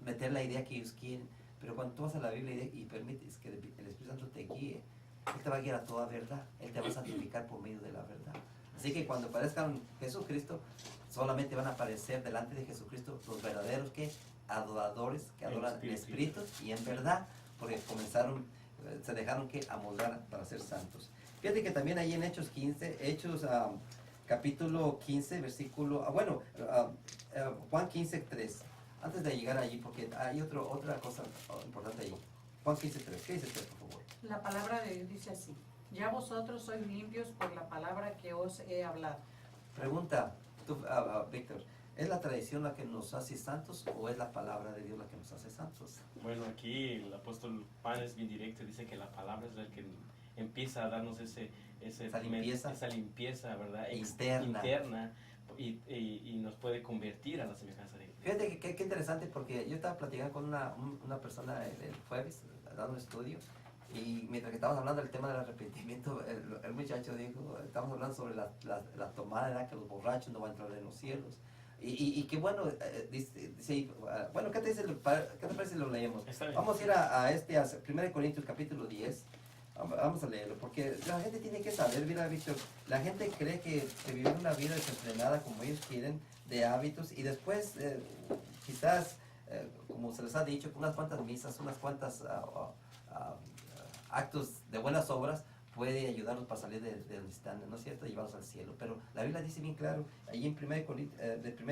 meter la idea que ellos quieren. Pero cuando tú vas a la Biblia y permites que el Espíritu Santo te guíe, Él te va a guiar a toda verdad, Él te va a santificar por medio de la verdad. Así que cuando aparezcan Jesucristo, solamente van a aparecer delante de Jesucristo los verdaderos adoradores que adoran en espíritu y en verdad, porque se dejaron amoldar para ser santos. Fíjate que también ahí en Hechos 15, capítulo 15, versículo, Juan 15:3, antes de llegar allí, porque hay otra cosa importante allí. Juan 15:3, ¿qué dice usted, por favor? La palabra de Dios dice así: ya vosotros sois limpios por la palabra que os he hablado. Pregunta, Víctor, ¿es la tradición la que nos hace santos o es la palabra de Dios la que nos hace santos? Bueno, aquí el apóstol Juan es bien directo, dice que la palabra es la que empieza a darnos esa limpieza, ¿verdad? Interna y nos puede convertir a la semejanza de Cristo. Fíjate qué interesante, porque yo estaba platicando con una persona el jueves, dando un estudio, y mientras que estábamos hablando del tema del arrepentimiento, el muchacho dijo, estamos hablando sobre la tomada de edad, que los borrachos no van a entrar en los cielos. Y qué bueno, dice, bueno, ¿qué te parece si lo leemos? Está bien. Vamos a ir a 1 Corintios capítulo 10. Vamos a leerlo, porque la gente tiene que saber, mira, Víctor, la gente cree que vivir una vida desenfrenada como ellos quieren, de hábitos, y después quizás, como se les ha dicho, unas cuantas misas, unas cuantas actos de buenas obras puede ayudarnos para salir de donde están, ¿no es cierto?, llevarlos al cielo. Pero la Biblia dice bien claro, allí en 1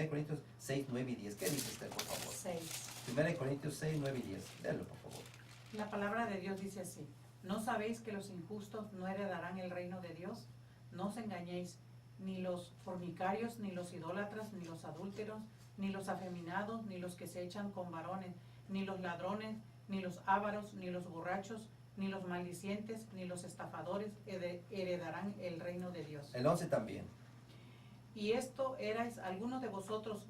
Corintios 6, 9 y 10. ¿Qué dice usted, por favor? 6. 1 Corintios 6, 9 y 10. Léelo, por favor. La palabra de Dios dice así: ¿no sabéis que los injustos no heredarán el reino de Dios? No os engañéis, ni los fornicarios, ni los idólatras, ni los adúlteros, ni los afeminados, ni los que se echan con varones, ni los ladrones, ni los ávaros, ni los borrachos, ni los maldicientes, ni los estafadores heredarán el reino de Dios. El 11 también. Y esto erais algunos de vosotros,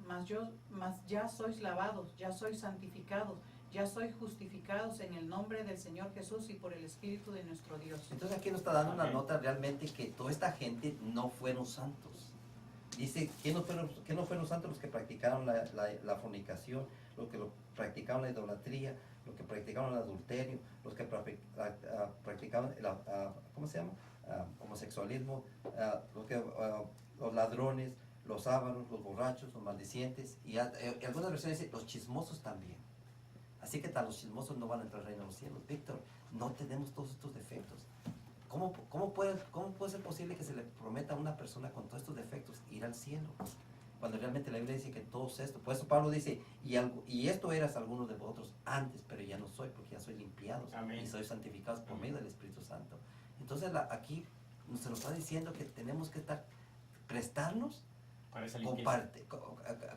mas ya sois lavados, ya sois santificados, ya sois justificados en el nombre del Señor Jesús y por el Espíritu de nuestro Dios. Entonces aquí nos está dando una Amén. nota realmente que toda esta gente no fueron santos. Dice, ¿qué no fueron santos? Los que practicaron la fornicación, los que practicaron la idolatría, los que practicaron el adulterio, los que practicaban ¿cómo se llama? Homosexualismo, los ladrones, los ávaros, los borrachos, los maldicientes, y algunas versiones dicen los chismosos también. Así que tal los chismosos no van a entrar al reino de los cielos. Víctor, no tenemos todos estos defectos. ¿Cómo puede ser posible que se le prometa a una persona con todos estos defectos ir al cielo? Cuando realmente la Biblia dice que todos estos, por eso Pablo dice, y esto eras algunos de vosotros antes, pero ya no soy, porque ya soy limpiados. Amén. Y soy santificados por Amén. medio del Espíritu Santo. Entonces aquí se nos está diciendo que tenemos que prestarnos, Para esa limpieza.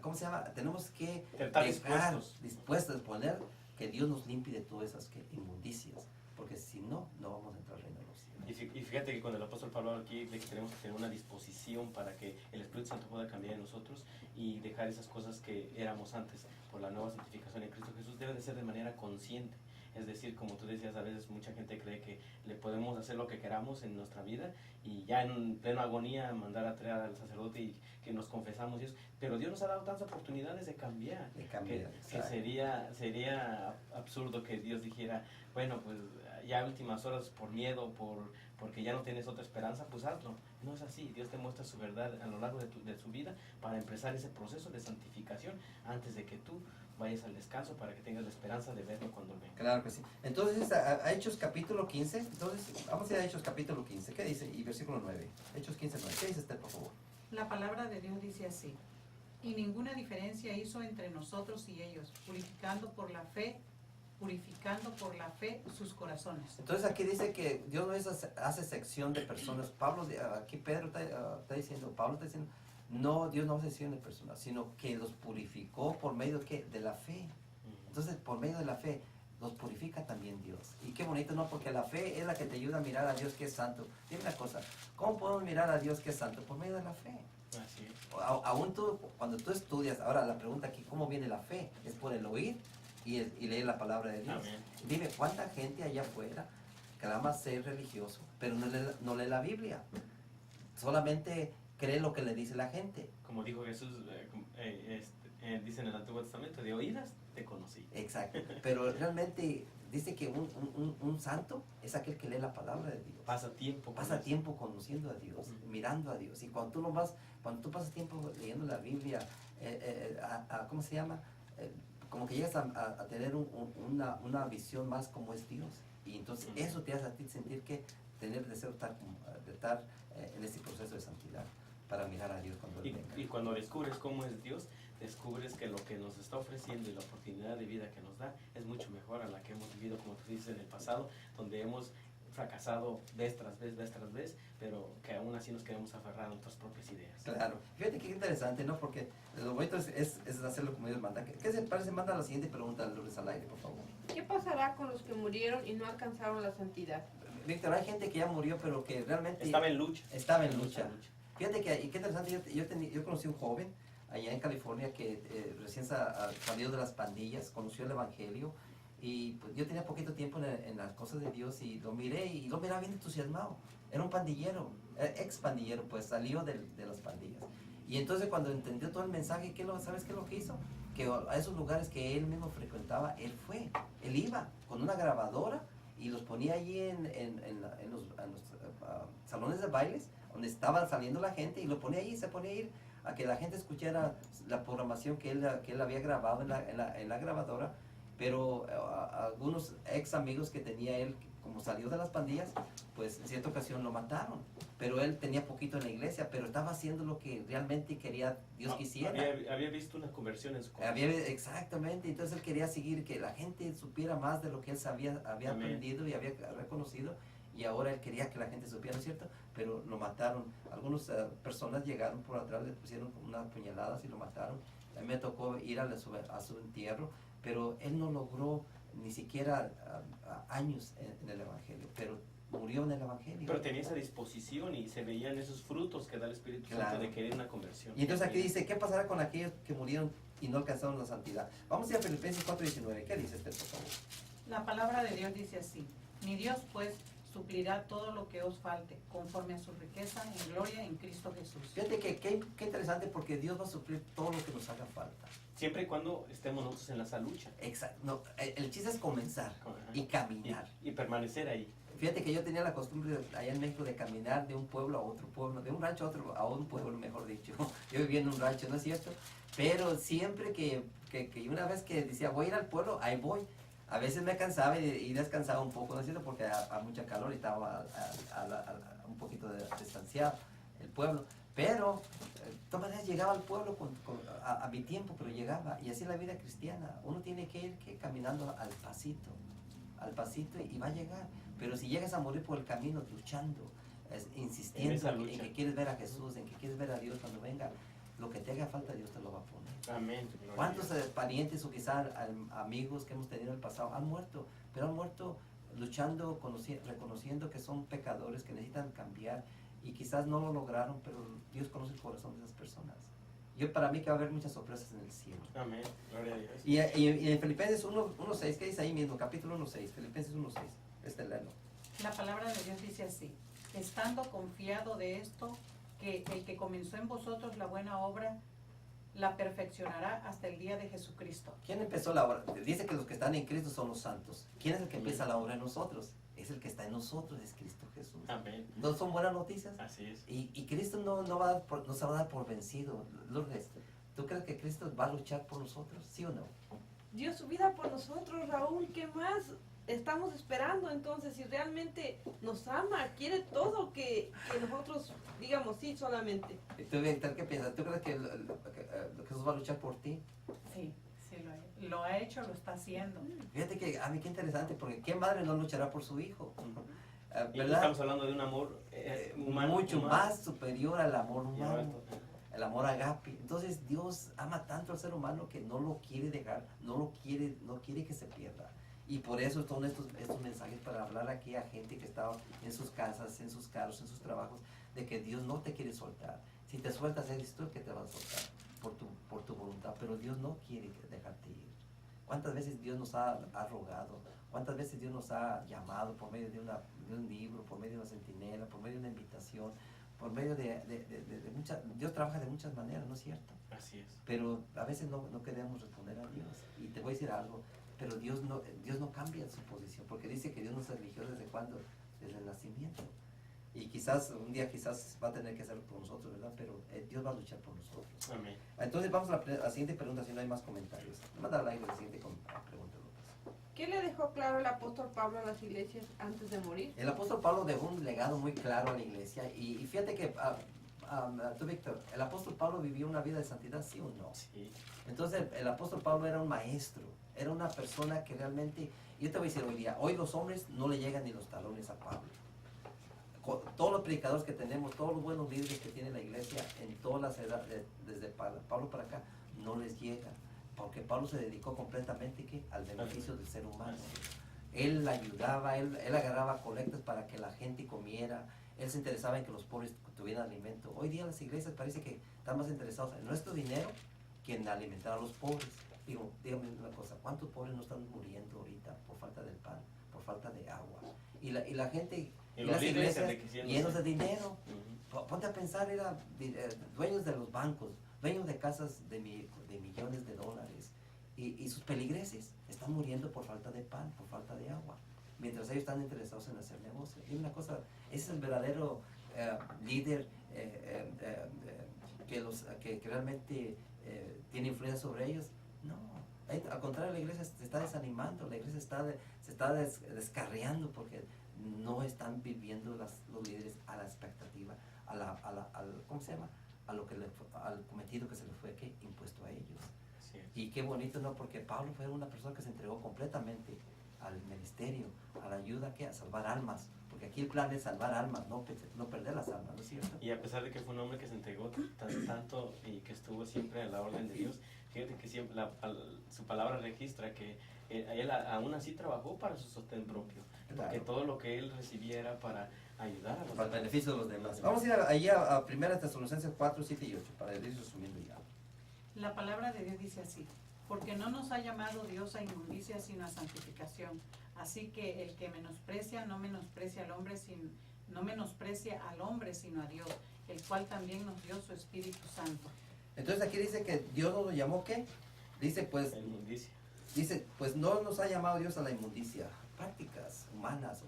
¿cómo se llama? Tenemos que Estar dejar dispuestos. dispuestos a poner que Dios nos limpie de todas esas inmundicias, porque si no, no vamos a entrar al reino de los cielos. Y fíjate que cuando el apóstol Pablo aquí de que tenemos que tener una disposición para que el Espíritu Santo pueda cambiar en nosotros y dejar esas cosas que éramos antes por la nueva santificación en Cristo Jesús, debe de ser de manera consciente. Es decir, como tú decías, a veces mucha gente cree que le podemos hacer lo que queramos en nuestra vida y ya en plena agonía mandar a traer al sacerdote y que nos confesamos y eso. Pero Dios nos ha dado tantas oportunidades de cambiar, que sería absurdo que Dios dijera, bueno, pues ya a últimas horas por miedo, porque ya no tienes otra esperanza, pues hazlo. No es así. Dios te muestra su verdad a lo largo de su vida para empezar ese proceso de santificación antes de que tú vayas al descanso, para que tengas la esperanza de verlo cuando venga. Claro que sí. Entonces, a Hechos capítulo 15, entonces, vamos a ir a Hechos capítulo 15, ¿qué dice? Y versículo 9, Hechos 15, 9, ¿qué dice usted, por favor? La palabra de Dios dice así: y ninguna diferencia hizo entre nosotros y ellos, purificando por la fe sus corazones. Entonces aquí dice que Dios no hace sección de personas. Pablo, aquí Pedro está diciendo, Pablo está diciendo, no, Dios no hace sección de personas, sino que los purificó por medio de la fe. Entonces, por medio de la fe, los purifica también Dios. Y qué bonito, ¿no? Porque la fe es la que te ayuda a mirar a Dios que es santo. Dime una cosa, ¿cómo podemos mirar a Dios que es santo? Por medio de la fe. Así es. Aún tú, cuando tú estudias, ahora la pregunta aquí, ¿cómo viene la fe? Es por el oír y leer la palabra de Dios. Amén. Dime, ¿cuánta gente allá afuera clama ser religioso, pero no lee la Biblia? Solamente cree lo que le dice la gente. Como dijo Jesús, dice en el Antiguo Testamento, de oídas te conocí. Exacto. Pero realmente dice que un santo es aquel que lee la palabra de Dios. Pasa tiempo. Pasa tiempo conociendo a Dios, mirando a Dios. Y cuando tú pasas tiempo leyendo la Biblia, ¿cómo se llama? Como que llegas a tener una visión más como es Dios. Y entonces eso te hace a ti sentir que tener deseo de estar en este proceso de santidad para mirar a Dios cuando Él venga. Y cuando descubres cómo es Dios, descubres que lo que nos está ofreciendo y la oportunidad de vida que nos da es mucho mejor a la que hemos vivido, como tú dices, en el pasado, donde hemos fracasado vez tras vez, pero que aún así nos queremos aferrar a nuestras propias ideas. Claro. Fíjate qué interesante, ¿no? Porque lo bonito es hacerlo como Dios manda. ¿Qué se parece? Manda la siguiente pregunta, Lourdes, al aire, por favor. ¿Qué pasará con los que murieron y no alcanzaron la santidad? Víctor, hay gente que ya murió, pero que realmente... Estaba en lucha. Fíjate que, y qué interesante, yo conocí un joven allá en California que recién salió de las pandillas, conoció el Evangelio, y pues yo tenía poquito tiempo en las cosas de Dios y lo miré y lo miraba bien entusiasmado. Era un pandillero, ex pandillero, pues salió de las pandillas. Y entonces cuando entendió todo el mensaje, ¿sabes qué es lo que hizo? Que a esos lugares que él mismo frecuentaba, él iba con una grabadora y los ponía allí en los salones de bailes donde estaba saliendo la gente, y lo ponía allí, se ponía a ir a que la gente escuchara la programación que él había grabado en la grabadora. Pero algunos ex amigos que tenía él, como salió de las pandillas, pues en cierta ocasión lo mataron. Pero él tenía poquito en la iglesia, pero estaba haciendo lo que realmente quería Dios quisiera. Había visto una conversión en su corazón. Exactamente, entonces él quería seguir, que la gente supiera más de lo que él había aprendido y había reconocido, y ahora él quería que la gente supiera, ¿no es cierto? Pero lo mataron. Algunas personas llegaron por atrás, le pusieron unas puñaladas y lo mataron. A mí me tocó ir a su entierro, pero él no logró ni siquiera años en el Evangelio, pero murió en el Evangelio. Pero tenía esa disposición y se veían esos frutos que da el Espíritu Santo de querer una conversión. Y entonces aquí dice, ¿qué pasará con aquellos que murieron y no alcanzaron la santidad? Vamos a ir a Filipenses 4:19. ¿Qué dice por favor? La palabra de Dios dice así: mi Dios pues suplirá todo lo que os falte, conforme a su riqueza en gloria en Cristo Jesús. Fíjate que qué interesante, porque Dios va a suplir todo lo que nos haga falta. Siempre y cuando estemos nosotros en esa lucha. Exacto. No, el chiste es comenzar y caminar. Y permanecer ahí. Fíjate que yo tenía la costumbre allá en México de caminar de un pueblo a otro pueblo, de un rancho a un pueblo, mejor dicho. Yo vivía en un rancho, ¿no es cierto? Pero siempre que una vez que decía voy a ir al pueblo, ahí voy. A veces me cansaba y descansaba un poco, ¿no es cierto? Porque a mucha calor y estaba un poquito distanciado el pueblo. Pero de todas maneras llegaba al pueblo a mi tiempo, pero llegaba. Y así es la vida cristiana. Uno tiene que ir caminando al pasito y va a llegar. Pero si llegas a morir por el camino, luchando, insistiendo en que quieres ver a Jesús, en que quieres ver a Dios cuando venga, lo que te haga falta Dios te lo va a poner. Amén. ¿Cuántos parientes o quizás amigos que hemos tenido en el pasado han muerto? Pero han muerto luchando, reconociendo que son pecadores, que necesitan cambiar, y quizás no lo lograron, pero Dios conoce el corazón de esas personas. Para mí que va a haber muchas sorpresas en el cielo. Amén. Gloria a Dios. Y en Filipenses 1:6, ¿qué dice ahí mismo? Capítulo 1:6, Filipenses 1:6. Léelo. La palabra de Dios dice así: estando confiado de esto, que el que comenzó en vosotros la buena obra, la perfeccionará hasta el día de Jesucristo. ¿Quién empezó la obra? Dice que los que están en Cristo son los santos. ¿Quién es el que empieza la obra en nosotros? Es el que está en nosotros, es Cristo Jesús. Amén. ¿No son buenas noticias? Así es. Y Cristo no se va a dar por vencido. Lourdes, ¿tú crees que Cristo va a luchar por nosotros? ¿Sí o no? Dio su vida por nosotros, Raúl. ¿Qué más estamos esperando entonces? Si realmente nos ama, quiere todo que nosotros digamos sí solamente. ¿Y tú, Víctor, qué piensas? ¿Tú crees que Jesús va a luchar por ti? Sí, lo ha hecho, lo está haciendo. Fíjate que a mí qué interesante, porque ¿qué madre no luchará por su hijo? Y ¿Verdad? estamos hablando de un amor humano. Mucho humano. más superior al amor Y humano. ahora, El amor agape. Entonces Dios ama tanto al ser humano que no lo quiere dejar, no quiere que se pierda. Y por eso son estos mensajes para hablar aquí a gente que está en sus casas, en sus carros, en sus trabajos, de que Dios no te quiere soltar. Si te sueltas, eres tú el que te va a soltar por tu voluntad, pero Dios no quiere dejarte ir. ¿Cuántas veces Dios nos ha rogado? ¿Cuántas veces Dios nos ha llamado por medio de un libro, por medio de una centinela, por medio de una invitación? Por medio de muchas, Dios trabaja de muchas maneras, ¿no es cierto? así es. Pero a veces no queremos responder a Dios. Y te voy a decir algo, pero Dios no cambia su posición, porque dice que Dios nos eligió desde cuándo, desde el nacimiento. Y quizás un día va a tener que hacerlo por nosotros, ¿verdad? Pero Dios va a luchar por nosotros. Amén. Entonces vamos a la siguiente pregunta, si no hay más comentarios. Manda al aire la siguiente pregunta, López. ¿Qué le dejó claro el apóstol Pablo a las iglesias antes de morir? El apóstol Pablo dejó un legado muy claro a la iglesia y fíjate que tú, Víctor, el apóstol Pablo vivió una vida de santidad, ¿sí o no? Sí. Entonces el apóstol Pablo era un maestro, era una persona que realmente, yo te voy a decir hoy día, hoy los hombres no le llegan ni los talones a Pablo. Todos los predicadores que tenemos, todos los buenos líderes que tiene la iglesia en todas las edades, desde Pablo para acá, no les llega, porque Pablo se dedicó completamente ¿qué? Al beneficio del ser humano. Él ayudaba, él agarraba colectas para que la gente comiera, él se interesaba en que los pobres tuvieran alimento. Hoy día las iglesias parece que están más interesados en nuestro dinero que en alimentar a los pobres. Digo, dígame una cosa, ¿cuántos pobres no están muriendo ahorita por falta del pan, por falta de agua? Y la gente, y las iglesias llenos de dinero. Ponte a pensar, era dueños de los bancos, dueños de casas de millones de dólares. Y sus peligreses están muriendo por falta de pan, por falta de agua, mientras ellos están interesados en hacer negocio. Y una cosa, ese es el verdadero líder que realmente tiene influencia sobre ellos. No, al contrario, la iglesia se está desanimando, la iglesia se está descarriando porque no están viviendo los líderes a la expectativa, ¿cómo se llama? Al cometido que se les fue impuesto a ellos. Y qué bonito, ¿no? Porque Pablo fue una persona que se entregó completamente al ministerio, a la ayuda, a salvar almas. Porque aquí el plan es salvar almas, no perder las almas, ¿no es cierto? Y a pesar de que fue un hombre que se entregó tanto y que estuvo siempre a la orden de Dios, fíjate que siempre su palabra registra que él aún así trabajó para su sostén propio. Claro. Porque todo lo que él recibiera para ayudar a los Para el demás. beneficio de los demás. Vamos a ir allí a 1 Tesalonicenses 4, 7 y 8, para ir resumiendo ya. La palabra de Dios dice así: porque no nos ha llamado Dios a inmundicia sino a santificación. Así que el que menosprecia no menosprecia al hombre, sino a Dios, el cual también nos dio su Espíritu Santo. Entonces aquí dice que Dios nos lo llamó, ¿qué? Dice La inmundicia. pues no nos ha llamado Dios a la inmundicia, prácticas humanas,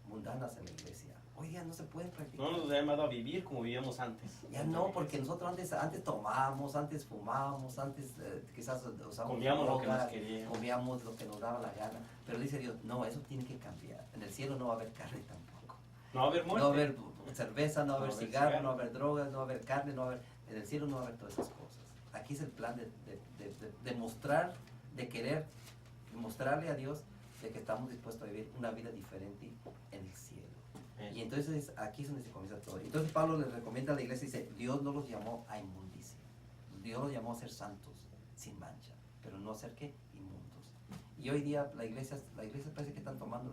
mundanas en la iglesia. Hoy día no se pueden practicar. No nos ha llamado a vivir como vivíamos antes. Ya no, porque nosotros antes tomábamos, antes fumábamos, antes quizás usábamos Comíamos lo que drogas, nos queríamos. comíamos lo que nos daba la gana. Pero dice Dios, no, eso tiene que cambiar. En el cielo no va a haber carne tampoco. No va a haber muerte. No va a haber cerveza, no va a haber cigarro, no va a haber drogas, no va a haber carne, no va a haber... En el cielo no va a haber todas esas cosas. Aquí es el plan de mostrar, de querer mostrarle a Dios de que estamos dispuestos a vivir una vida diferente en el cielo. Y entonces aquí es donde se comienza todo. Entonces Pablo les recomienda a la iglesia y dice, Dios no los llamó a inmundicia. Dios los llamó a ser santos, sin mancha, pero no a ser ¿qué? Inmundos. Y hoy día la iglesia parece que están tomando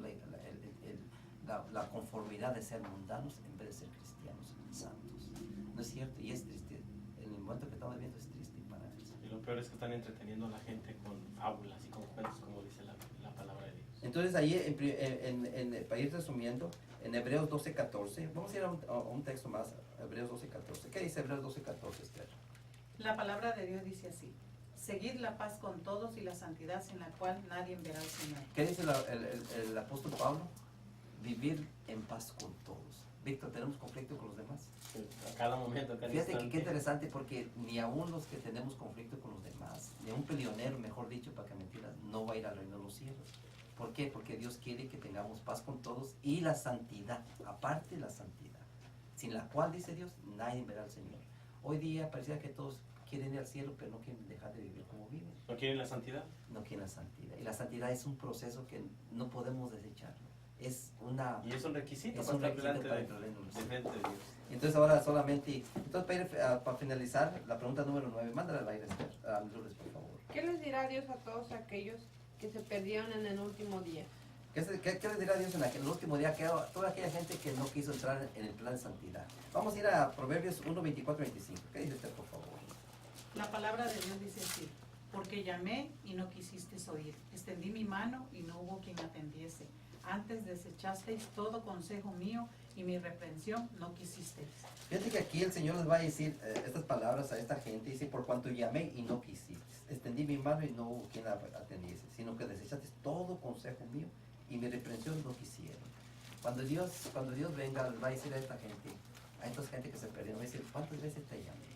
la conformidad de ser mundanos en vez de ser cristianos santos. No es cierto, y es triste. En el momento que estamos viviendo es triste para ellos. Y lo peor es que están entreteniendo a la gente con fábulas y con cuentos, como dice la palabra de Dios. Entonces ahí, para ir resumiendo, en Hebreos 12:14, vamos a ir a un texto más, Hebreos 12:14. ¿Qué dice Hebreos 12:14, Esther? La palabra de Dios dice así: seguid la paz con todos y la santidad sin la cual nadie verá al Señor. ¿Qué dice el apóstol Pablo? Vivir en paz con todos. Víctor, ¿tenemos conflicto con los demás? A cada momento, a cada Fíjate que instante. qué interesante, porque ni aún los que tenemos conflicto con los demás, ni un peleonero, mejor dicho, para que mentiras, no va a ir al reino de los cielos. ¿Por qué? Porque Dios quiere que tengamos paz con todos y la santidad, aparte la santidad, sin la cual, dice Dios, nadie verá al Señor. Hoy día parecía que todos quieren ir al cielo, pero no quieren dejar de vivir como viven. ¿No quieren la santidad? No quieren la santidad. Y la santidad es un proceso que no podemos desecharlo. Es una... Y es un requisito Es para un estar requisito delante para de, el reino de los cielos. delante de Dios. Entonces ahora solamente... Entonces para finalizar, la pregunta número 9, mándala al aire, Esther, a Lourdes, por favor. ¿Qué les dirá Dios a todos aquellos que se perdieron en el último día? ¿Qué les dirá Dios en el último día? A toda aquella gente que no quiso entrar en el plan de santidad. Vamos a ir a Proverbios 1, 24, 25. ¿Qué dice usted, por favor? La palabra de Dios dice así: porque llamé y no quisisteis oír, extendí mi mano y no hubo quien atendiese. Antes desechasteis todo consejo mío y mi reprensión no quisisteis. Fíjate que aquí el Señor les va a decir estas palabras a esta gente. Dice, por cuanto llamé y no quisiste. Extendí mi mano y no hubo quien atendiese. Sino que desechaste todo consejo mío y mi reprensión no quisieron. Cuando Dios venga, les va a decir a esta gente que se perdieron, va a decir, ¿cuántas veces te llamé?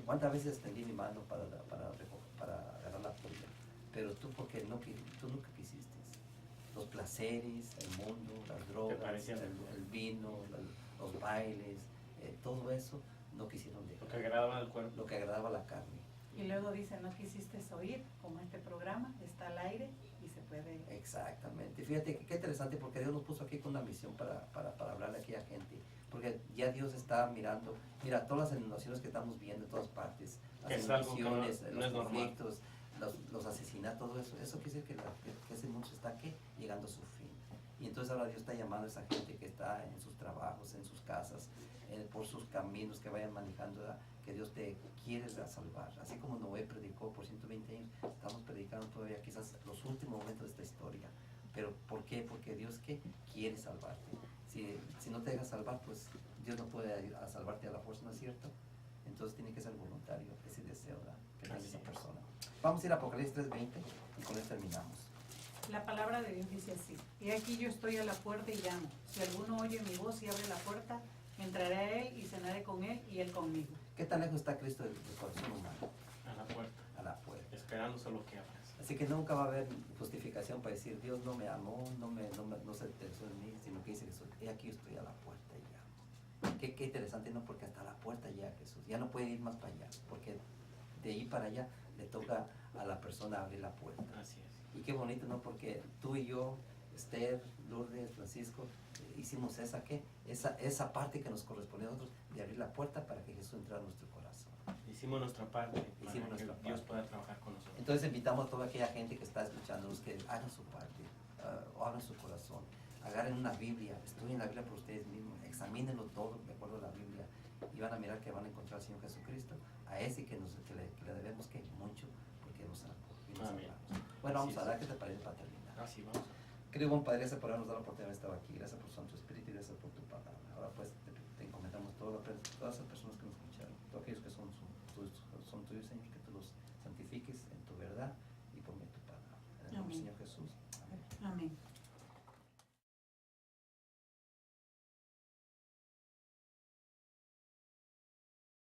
¿Cuántas veces extendí mi mano para agarrar la tuya? Pero tú, porque tú nunca quisiste. Los placeres, el mundo, las drogas, el vino, los bailes, todo eso no quisieron dejar. Lo que agradaba al cuerpo. Lo que agradaba a la carne. Y luego dice, no quisiste oír, como este programa está al aire y se puede... Exactamente. Fíjate qué interesante, porque Dios nos puso aquí con una misión para hablarle a aquella gente. Porque ya Dios está mirando, mira, todas las inundaciones que estamos viendo en todas partes, las inundaciones, los conflictos, los asesinatos, todo eso, eso quiere decir que ese mundo está ¿qué? Llegando a su fin. Y entonces ahora Dios está llamando a esa gente que está en sus trabajos, en sus casas, por sus caminos que vayan manejando, ¿verdad? Que Dios te quiere salvar. Así como Noé predicó por 120 años, estamos predicando todavía quizás los últimos momentos de esta historia. ¿Pero por qué? Porque Dios ¿qué? Quiere salvarte. Si no te dejas salvar, pues Dios no puede salvarte a la fuerza, ¿no es cierto? Entonces tiene que ser voluntario ese deseo, ¿verdad? Que tenga esa persona. Vamos a ir a Apocalipsis 3:20 y con esto terminamos. La palabra de Dios dice así: y aquí yo estoy a la puerta y llamo. Si alguno oye mi voz y abre la puerta, entraré a él y cenaré con él y él conmigo. ¿Qué tan lejos está Cristo del corazón humano? A la puerta. A la puerta. Esperando solo que abras. Así que nunca va a haber justificación para decir Dios no me amó, no se interesó en mí, sino que dice Jesús, he aquí estoy a la puerta y llamo. Qué interesante, ¿no? Porque hasta la puerta llega Jesús. Ya no puede ir más para allá, porque de ahí para allá le toca a la persona abrir la puerta. Así es. Y qué bonito, ¿no? Porque tú y yo, Esther, Lourdes, Francisco, hicimos esa parte que nos corresponde a nosotros de abrir la puerta para que Jesús entre a nuestro corazón. Hicimos nuestra parte para Hicimos que nuestra Dios parte. pueda trabajar con nosotros. Entonces invitamos a toda aquella gente que está escuchándonos que hagan su parte, o abran su corazón, agarren una Biblia, estudien la Biblia por ustedes mismos, examínenlo todo de acuerdo a la Biblia y van a mirar que van a encontrar al Señor Jesucristo, a ese que le debemos que mucho, porque nos salvó y nos Amén. salvamos. Bueno, vamos a dar, ¿qué te parece para terminar? Así vamos. Querido buen Padre, gracias por habernos dado la oportunidad de estar aquí, gracias por Santo Espíritu y gracias por tu palabra. Ahora pues te encomendamos todas las personas que nos escucharon, todos aquellos que son tuyos, Señor,